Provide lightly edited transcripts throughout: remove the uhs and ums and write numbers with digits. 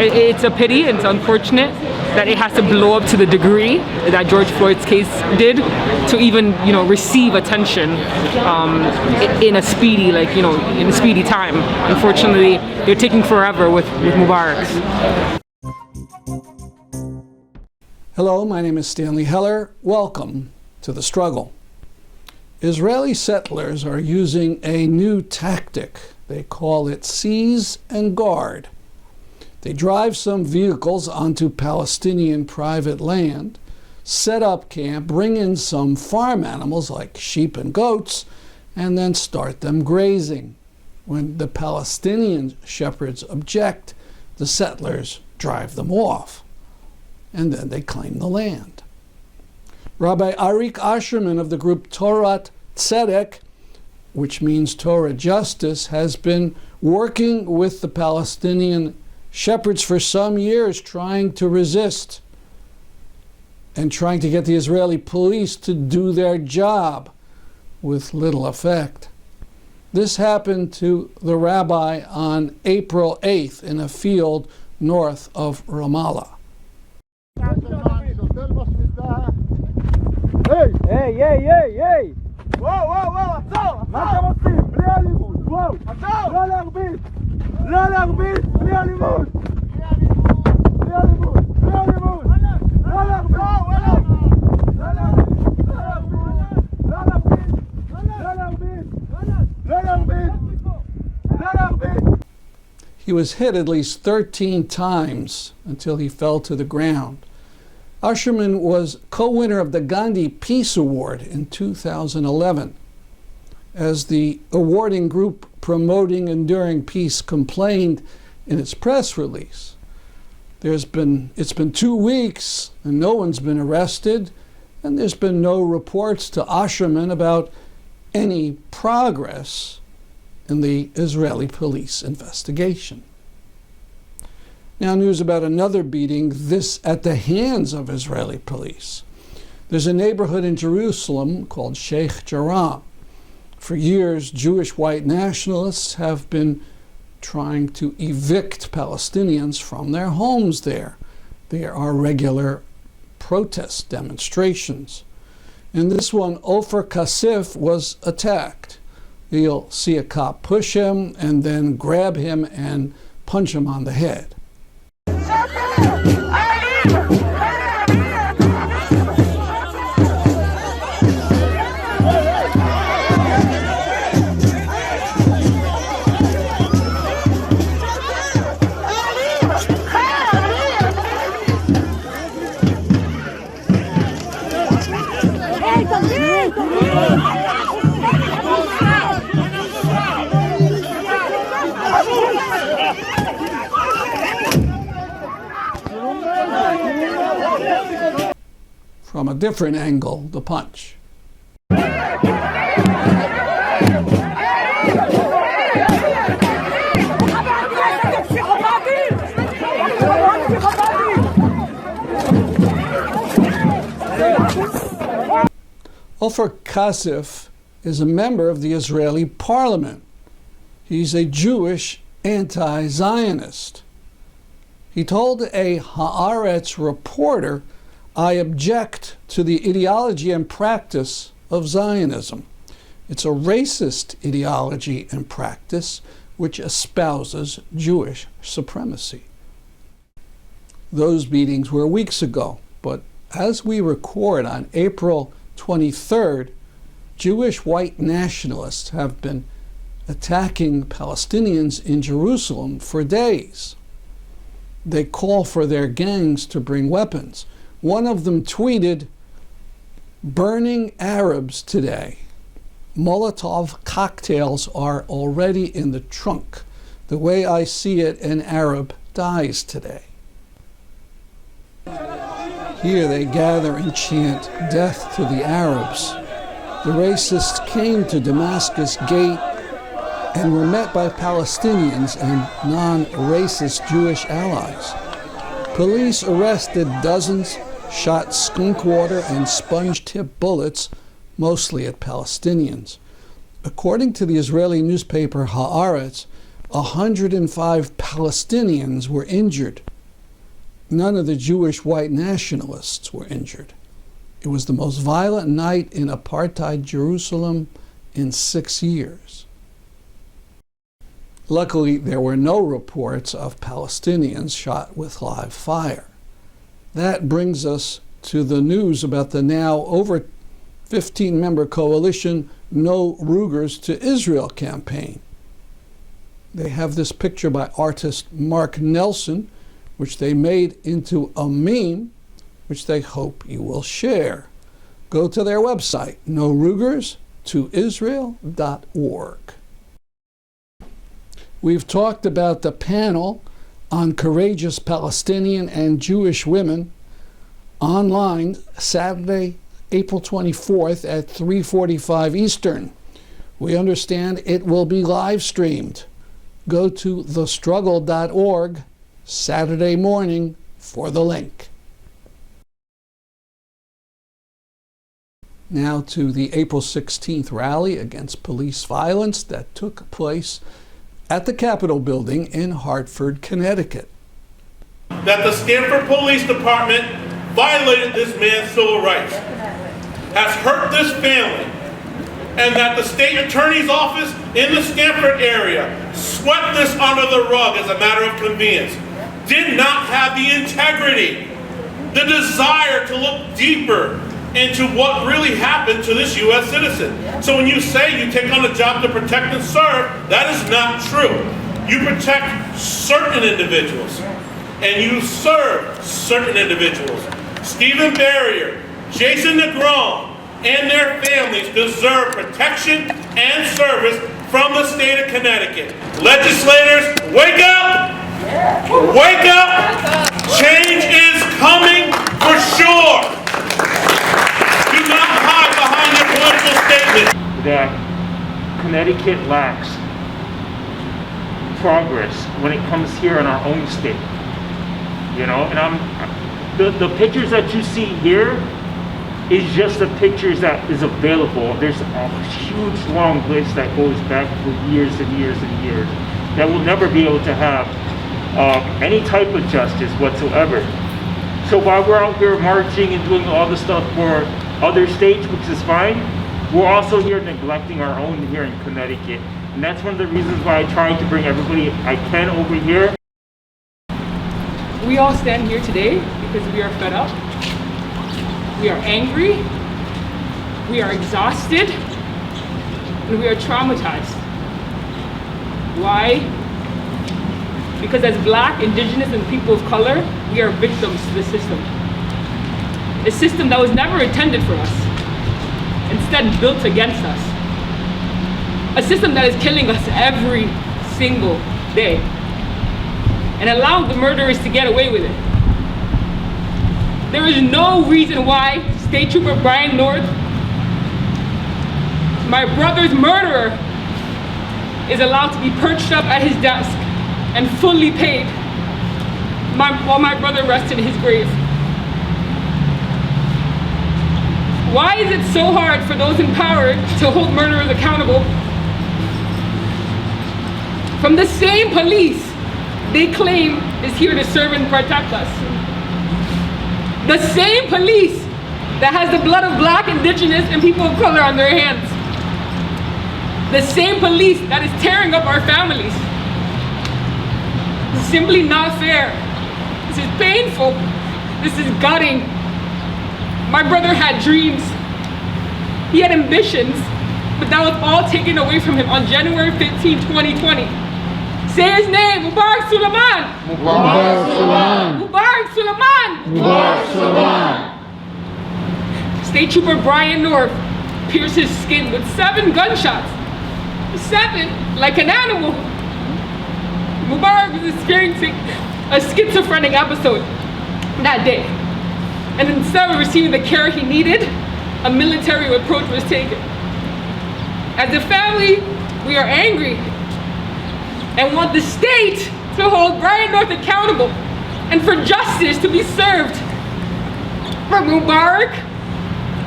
It's a pity and it's unfortunate that it has to blow up to the degree that George Floyd's case did to even, receive attention in a speedy, time. Unfortunately, they're taking forever with Mubarak's. Hello, my name is Stanley Heller. Welcome to The Struggle. Israeli settlers are using a new tactic. They call it seize and guard. They drive some vehicles onto Palestinian private land, set up camp, bring in some farm animals like sheep and goats, and then start them grazing. When the Palestinian shepherds object, the settlers drive them off, and then they claim the land. Rabbi Ascherman of the group Torah Tzedek, which means Torah Justice, has been working with the Palestinian shepherds for some years, trying to resist and trying to get the Israeli police to do their job with little effect. This happened to the rabbi on April 8th in a field north of Ramallah. היי! וואו, עצור! מה אתם עושים? בלי אלימות! וואו! עצור! לא להרביץ! בלי אלימות! בלי אלימות! לא להרביץ! He was hit at least 13 times until he fell to the ground. Ascherman was co-winner of the Gandhi Peace Award in 2011. As the awarding group promoting enduring peace complained in its press release, it's been 2 weeks and no one's been arrested, and there's been no reports to Ascherman about any progress in the Israeli police investigation. Now, news about another beating, this at the hands of Israeli police. There's a neighborhood in Jerusalem called Sheikh Jarrah. For years, Jewish white nationalists have been trying to evict Palestinians from their homes there. There are regular protest demonstrations. In this one, Ofer Kasif was attacked. You'll see a cop push him and then grab him and punch him on the head. From a different angle, the punch. Ofer Kasif is a member of the Israeli parliament. He's a Jewish Anti-Zionist. He told a Haaretz reporter, "I object to the ideology and practice of Zionism. It's a racist ideology and practice which espouses Jewish supremacy." Those beatings were weeks ago, but as we record on April 23rd, Jewish white nationalists have been attacking Palestinians in Jerusalem for days. They call for their gangs to bring weapons. One of them tweeted, "Burning Arabs today. Molotov cocktails are already in the trunk. The way I see it, an Arab dies today." Here they gather and chant, "Death to the Arabs." The racists came to Damascus Gate and were met by Palestinians and non-racist Jewish allies. Police arrested dozens, shot skunk water and sponge-tip bullets, mostly at Palestinians. According to the Israeli newspaper Haaretz, 105 Palestinians were injured. none of the Jewish white nationalists were injured. It was the most violent night in apartheid Jerusalem in 6 years. Luckily, there were no reports of Palestinians shot with live fire. That brings us to the news about the now over 15-member coalition No Rugers to Israel campaign. They have this picture by artist Mark Nelson, which they made into a meme, which they hope you will share. Go to their website, norugerstoisrael.org. We've talked about the panel on courageous Palestinian and Jewish women online Saturday, April 24th at 3:45 Eastern. We understand it will be live streamed. Go to thestruggle.org Saturday morning for the link. Now to the April 16th rally against police violence that took place at the Capitol building in Hartford, Connecticut. That the Stamford Police Department violated this man's civil rights, has hurt this family, and that the state attorney's office in the Stamford area swept this under the rug as a matter of convenience, did not have the integrity, the desire to look deeper into what really happened to this U.S. citizen. So when you say you take on a job to protect and serve, that is not true. You protect certain individuals, and you serve certain individuals. Stephen Barrier, Jason Negron, and their families deserve protection and service from the state of Connecticut. Legislators, wake up! Wake up! Change is coming for sure! Do not hide behind your political statements. That Connecticut lacks progress when it comes here in our own state. You know, and the pictures that you see here is just the pictures that is available. There's a huge long list that goes back for years and years and years that will never be able to have any type of justice whatsoever. So while we're out here marching and doing all the stuff for other states, which is fine, we're also here neglecting our own here in Connecticut. And that's one of the reasons why I tried to bring everybody I can over here. We all stand here today because we are fed up, we are angry, we are exhausted, and we are traumatized. Why? Because as Black, Indigenous, and people of color, we are victims to the system. A system that was never intended for us, instead built against us. A system that is killing us every single day and allowing the murderers to get away with it. There is no reason why State Trooper Brian North, my brother's murderer, is allowed to be perched up at his desk and fully paid while my brother rests in his grave. Why is it so hard for those in power to hold murderers accountable? From the same police they claim is here to serve and protect us. The same police that has the blood of Black, Indigenous, and people of color on their hands. The same police that is tearing up our families. This is simply not fair. This is painful. This is gutting. My brother had dreams. He had ambitions, but that was all taken away from him on January 15, 2020. Say his name, Mubarak Soulemane. Mubarak Soulemane. Mubarak Soulemane. Mubarak Soulemane. State Trooper Brian North pierced his skin with 7 gunshots. 7, like an animal. Mubarak was experiencing a schizophrenic episode that day. And instead of receiving the care he needed, a military approach was taken. As a family, we are angry and want the state to hold Brian North accountable and for justice to be served for Mubarak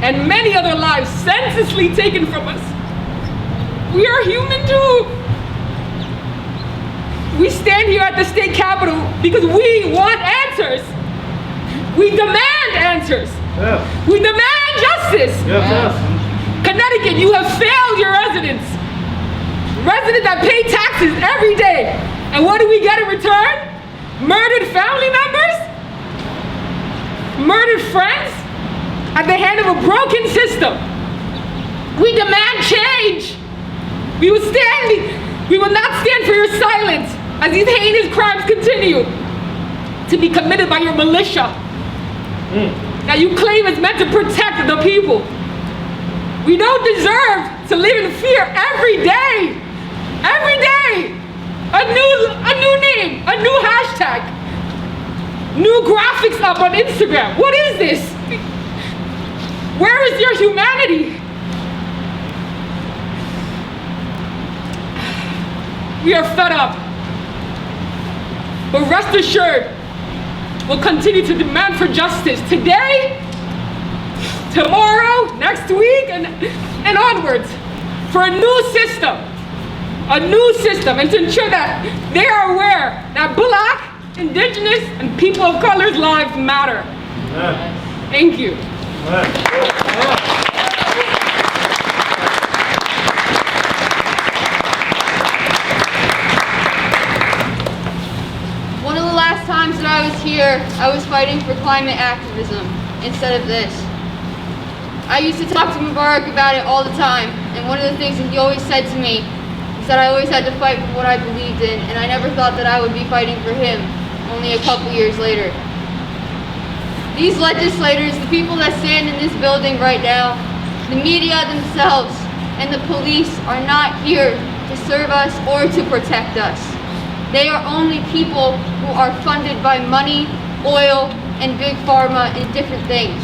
and many other lives senselessly taken from us. We are human too. We stand here at the state capitol because we want answers. We demand answers. Yes. We demand justice. Yes. Connecticut, you have failed your residents. Residents that pay taxes every day. And what do we get in return? Murdered family members? Murdered friends? At the hand of a broken system. We demand change. We will not stand for your silence as these heinous crimes continue to be committed by your militia that you claim is meant to protect the people. We don't deserve to live in fear every day. Every day. A new name, a new hashtag, new graphics up on Instagram. What is this? Where is your humanity? We are fed up. But rest assured, we'll continue to demand for justice today, tomorrow, next week, and onwards for a new system. A new system, and to ensure that they are aware that Black, Indigenous, and people of color's lives matter. Thank you. One of the last times that I was here, I was fighting for climate activism instead of this. I used to talk to Mubarak about it all the time, and one of the things that he always said to me is that I always had to fight for what I believed in, and I never thought that I would be fighting for him only a couple years later. These legislators, the people that stand in this building right now, the media themselves, and the police are not here to serve us or to protect us. They are only people who are funded by money, oil, and big pharma and different things.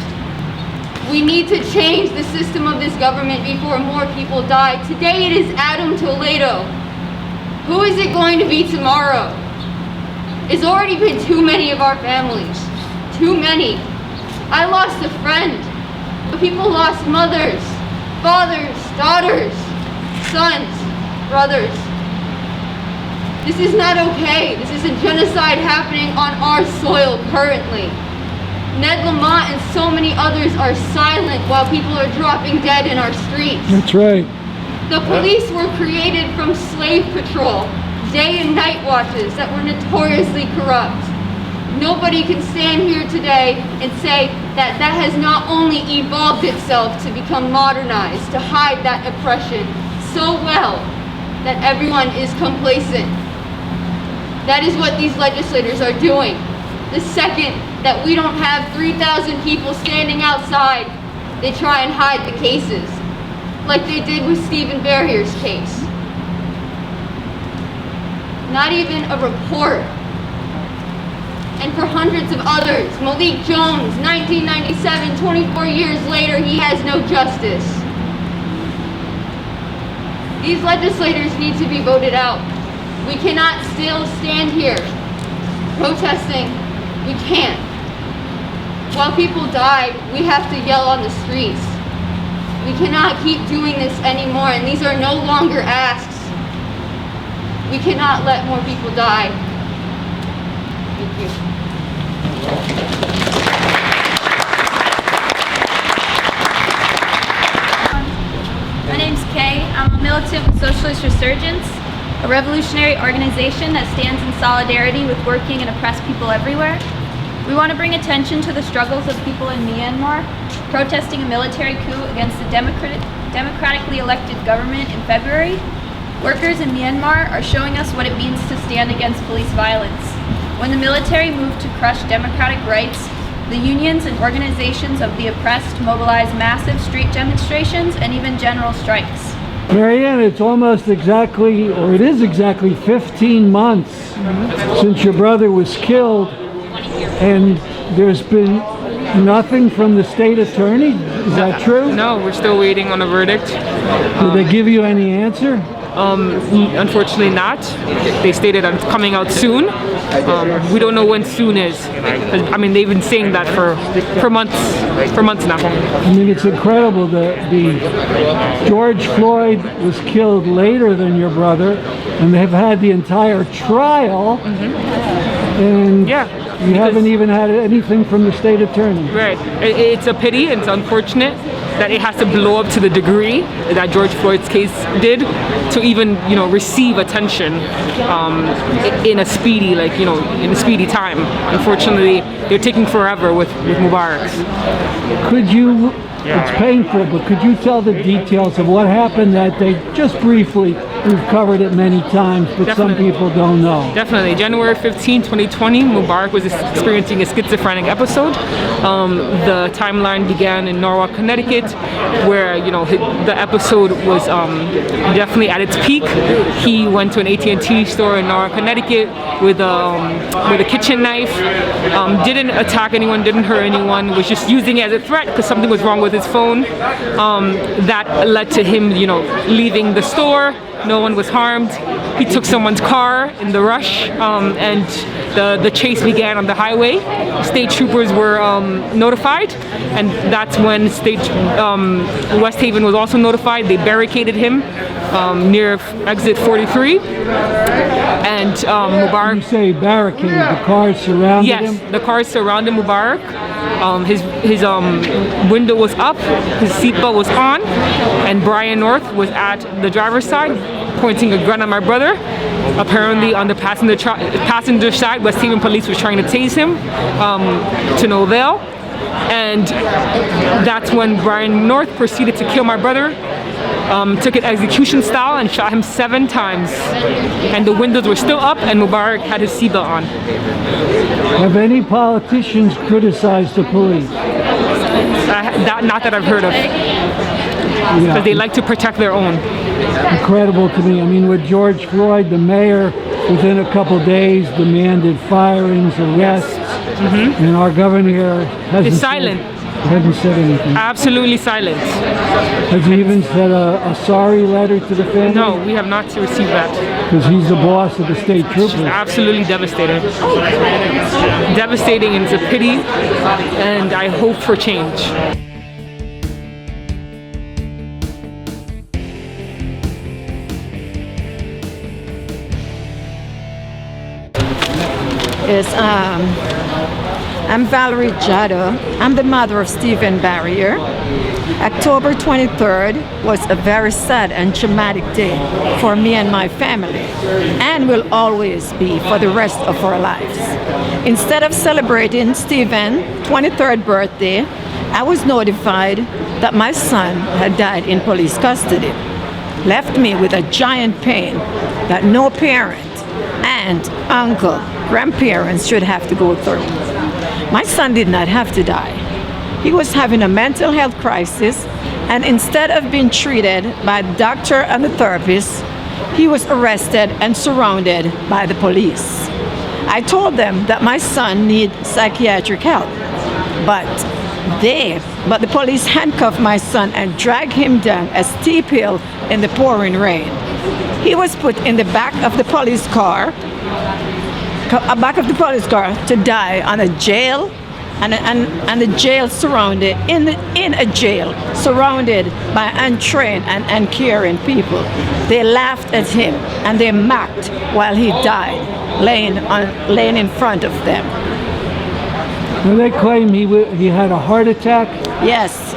We need to change the system of this government before more people die. Today it is Adam Toledo. Who is it going to be tomorrow? It's already been too many of our families. Too many. I lost a friend. People lost mothers, fathers, daughters, sons, brothers. This is not okay. This is a genocide happening on our soil currently. Ned Lamont and so many others are silent while people are dropping dead in our streets. That's right. The police were created from slave patrol, day and night watches that were notoriously corrupt. Nobody can stand here today and say that that has not only evolved itself to become modernized, to hide that oppression so well that everyone is complacent. That is what these legislators are doing. The second that we don't have 3,000 people standing outside, they try and hide the cases, like they did with Stephen Berrier's case. Not even a report. And for hundreds of others, Malik Jones, 1997, 24 years later, he has no justice. These legislators need to be voted out. We cannot still stand here protesting. We can't. While people die, we have to yell on the streets. We cannot keep doing this anymore, and these are no longer asks. We cannot let more people die. Thank you. My name's Kay. I'm a militant with Socialist Resurgence, a revolutionary organization that stands in solidarity with working and oppressed people everywhere. We want to bring attention to the struggles of people in Myanmar, protesting a military coup against the democratically elected government in February. Workers in Myanmar are showing us what it means to stand against police violence. When the military moved to crush democratic rights, the unions and organizations of the oppressed mobilized massive street demonstrations and even general strikes. Marianne, it's almost exactly, or it is exactly 15 months since your brother was killed, and there's been nothing from the state attorney. Is that true? No, we're still waiting on a verdict. Did they give you any answer? Unfortunately not. They stated it's coming out soon. We don't know when soon is. I mean, they've been saying that for months now. I mean, it's incredible that George Floyd was killed later than your brother, and they've had the entire trial. And Yeah. You haven't even had anything from the state attorney. Right. It's a pity and it's unfortunate that it has to blow up to the degree that George Floyd's case did to even, receive attention in a speedy, in a speedy time. Unfortunately, they're taking forever with Mubarak. Could you, it's painful, but could you tell the details of what happened that day, just briefly? We've covered it many times, but Definitely. some people don't know. Definitely. January 15, 2020, Mubarak was experiencing a schizophrenic episode. The timeline began in Norwalk, Connecticut, where, the episode was definitely at its peak. He went to an AT&T store in Norwalk, Connecticut with a kitchen knife. Didn't attack anyone, didn't hurt anyone, was just using it as a threat because something was wrong with his phone. That led to him, leaving the store. No one was harmed. He took someone's car in the rush, and the chase began on the highway. State troopers were notified, and that's when West Haven was also notified. They barricaded him near exit 43, and Mubarak. You say barricade, the cars surrounded him? Yes, the cars surrounded Mubarak. His window was up, his seatbelt was on, and Brian North was at the driver's side, pointing a gun at my brother. Apparently, on the passenger side, West Haven police was trying to tase him to no avail. And that's when Brian North proceeded to kill my brother. Took it execution style and shot him 7 times. And the windows were still up and Mubarak had his seatbelt on. Have any politicians criticized the police? Not that I've heard of. Because they like to protect their own. Incredible to me. I mean, with George Floyd, the mayor, within a couple days, demanded firings, arrests, and our governor here hasn't said anything. Absolutely silent. Has he even said a sorry letter to the family? No, we have not received that. Because he's the boss of the state troopers. Absolutely devastating. Devastating, and it's a pity, and I hope for change. I'm Valerie Jado. I'm the mother of Stephen Barrier. October 23rd was a very sad and traumatic day for me and my family, and will always be for the rest of our lives. Instead of celebrating Stephen's 23rd birthday, I was notified that my son had died in police custody. Left me with a giant pain that no parent, aunt, uncle, grandparents should have to go through. My son did not have to die. He was having a mental health crisis, and instead of being treated by the doctor and the therapist, he was arrested and surrounded by the police. I told them that my son needs psychiatric help, but the police handcuffed my son and dragged him down a steep hill in the pouring rain. He was put in the back of the police car to die on a jail, and the jail surrounded in a jail surrounded by untrained and uncaring people. They laughed at him and they mocked while he died, laying in front of them. Well, they claim he had a heart attack. Yes.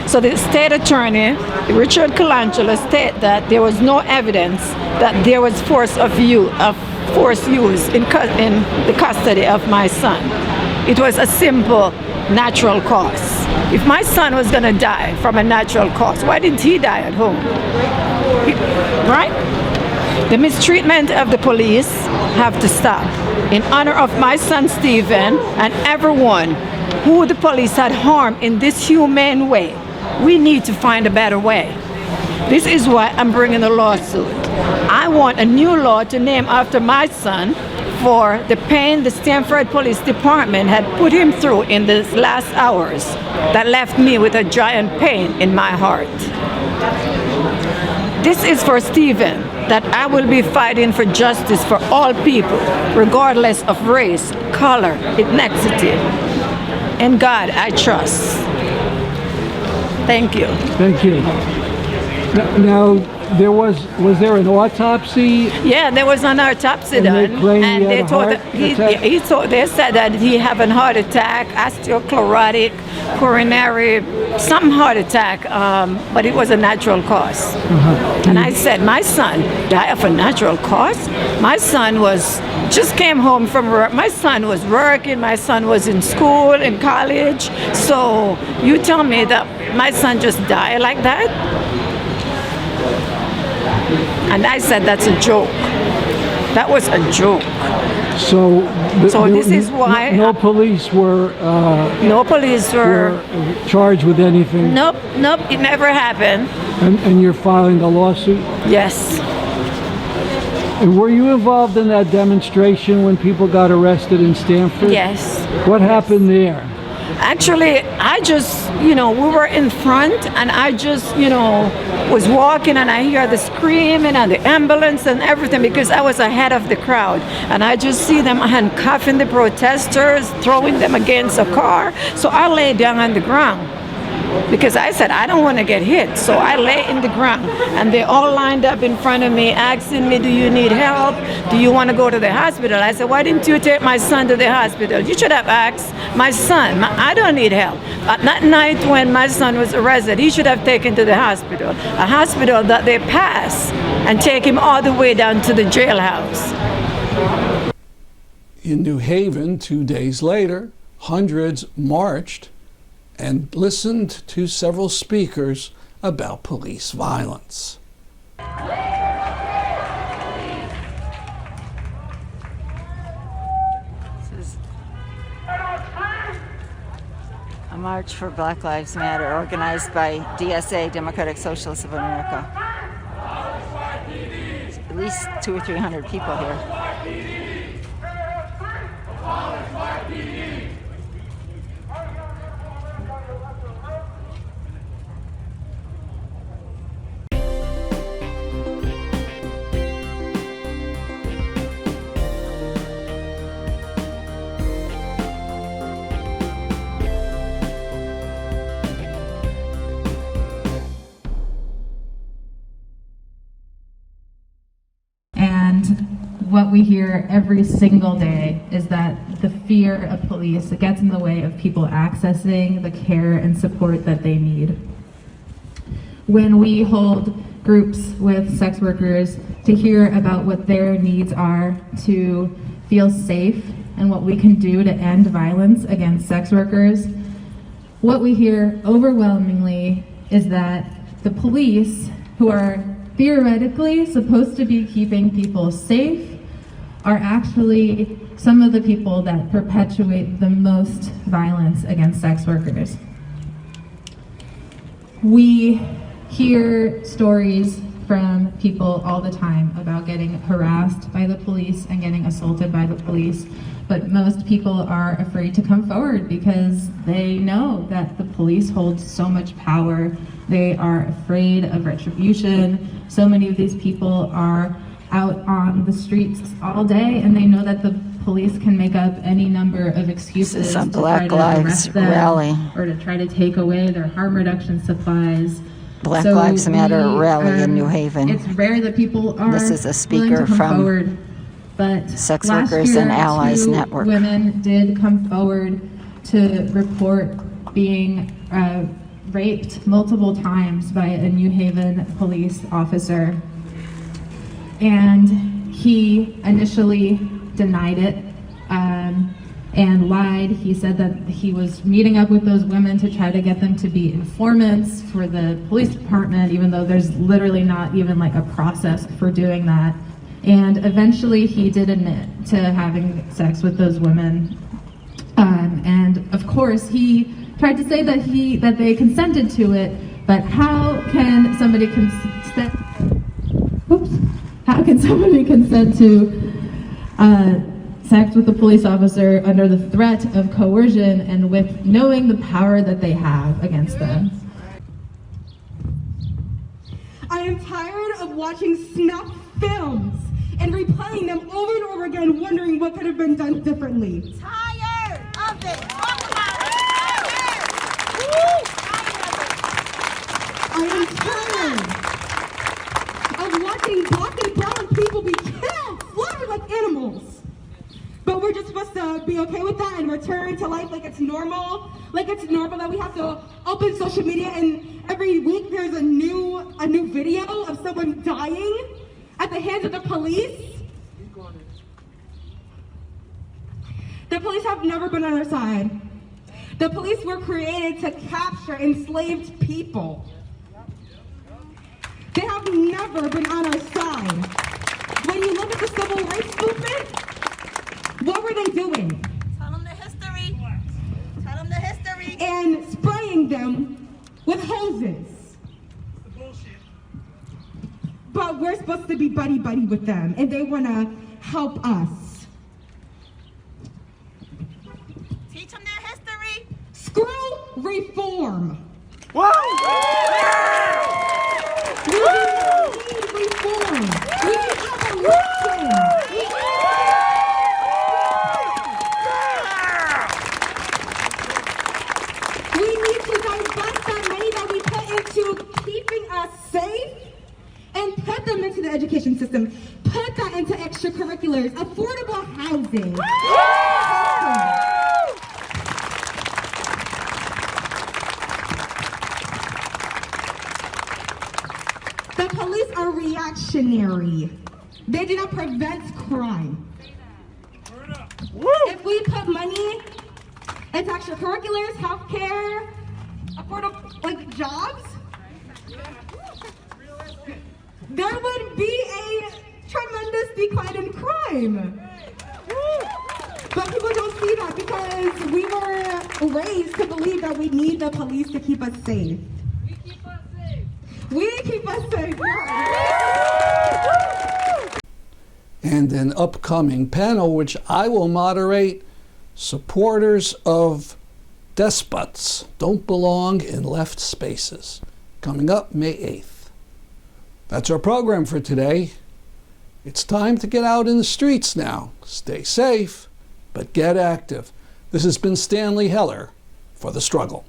So the state attorney, Richard Colangelo, stated that there was no evidence that there was force used in the custody of my son. It was a simple natural cause. If my son was going to die from a natural cause, why didn't he die at home? Right? The mistreatment of the police have to stop. In honor of my son Stephen and everyone who the police had harmed in this humane way, we need to find a better way. This is why I'm bringing a lawsuit. I want a new law to name after my son for the pain the Stamford Police Department had put him through in these last hours that left me with a giant pain in my heart. This is for Stephen, that I will be fighting for justice for all people, regardless of race, color, ethnicity. In God I trust. Thank you. Thank you. Now, was there an autopsy? Yeah, there was an autopsy And they done, claimed and he they had a told heart attack? they said that he had a heart attack, osteoclorotic, coronary, some heart attack, but it was a natural cause. And I said, my son died of a natural cause? My son just came home from work. My son was working. My son was in school, in college. So you tell me that my son just died like that? And I said, that's a joke. That was a joke. So this is why no police were charged with anything. Nope, it never happened. And you're filing a lawsuit? Yes. And were you involved in that demonstration when people got arrested in Stanford? Yes. What happened there? Actually, I just, we were in front, and I just, was walking, and I hear the screaming and the ambulance and everything, because I was ahead of the crowd. And I just see them handcuffing the protesters, throwing them against a car. So I lay down on the ground, because I said, I don't want to get hit. So I lay in the ground, and they all lined up in front of me, asking me, do you need help? Do you want to go to the hospital? I said, why didn't you take my son to the hospital? You should have asked my son. I don't need help. That night when my son was arrested, he should have taken to the hospital, a hospital that they pass and take him all the way down to the jailhouse. In New Haven, 2 days later, hundreds marched and listened to several speakers about police violence. This is a march for Black Lives Matter organized by DSA, Democratic Socialists of America. There's at least 200 or 300 people here. What we hear every single day is that the fear of police gets in the way of people accessing the care and support that they need. When we hold groups with sex workers to hear about what their needs are to feel safe and what we can do to end violence against sex workers, what we hear overwhelmingly is that the police, who are theoretically supposed to be keeping people safe, are actually some of the people that perpetuate the most violence against sex workers. We hear stories from people all the time about getting harassed by the police and getting assaulted by the police, but most people are afraid to come forward because they know that the police hold so much power. They are afraid of retribution. So many of these people are out on the streets all day, and they know that the police can make up any number of excuses to try to arrest them rally. Or to try to take away their harm reduction supplies. Black Lives Matter rally in New Haven. It's rare that people are This is a speaker willing to come from forward, but Sex last Workers year, and Allies 2 Network. women did come forward to report being raped multiple times by a New Haven police officer. And he initially denied it and lied. He said that he was meeting up with those women to try to get them to be informants for the police department, even though there's literally not even like a process for doing that. And eventually he did admit to having sex with those women. And of course he tried to say that they consented to it, but how can somebody consent? Oops. How can somebody consent to sex with a police officer under the threat of coercion and with knowing the power that they have against them? I am tired of watching snuff films and replaying them over and over again, wondering what could have been done differently. Tired of it. Talk about it. I am tired. of watching black and brown people be killed, slaughtered like animals. But we're just supposed to be okay with that and return to life like it's normal. Like it's normal that we have to open social media and every week there's a new video of someone dying at the hands of the police. The police have never been on our side. The police were created to capture enslaved people. They have never been on our side. When you look at the civil rights movement, what were they doing? Tell them the history. Tell them the history. And spraying them with hoses. But we're supposed to be buddy-buddy with them, and they want to help us. Teach them their history. Screw reform. Whoa! We need reform. We need abolition. We need to divert that money that we put into keeping us safe and put them into the education system. Put that into extracurriculars, affordable housing. The police are reactionary. They do not prevent crime. If we put money into extracurriculars, healthcare, affordable, like jobs, there would be a tremendous decline in crime. But people don't see that because we were raised to believe that we need the police to keep us safe. We keep us safe. And an upcoming panel, which I will moderate, supporters of despots don't belong in left spaces. Coming up May 8th. That's our program for today. It's time to get out in the streets now. Stay safe, but get active. This has been Stanley Heller for The Struggle.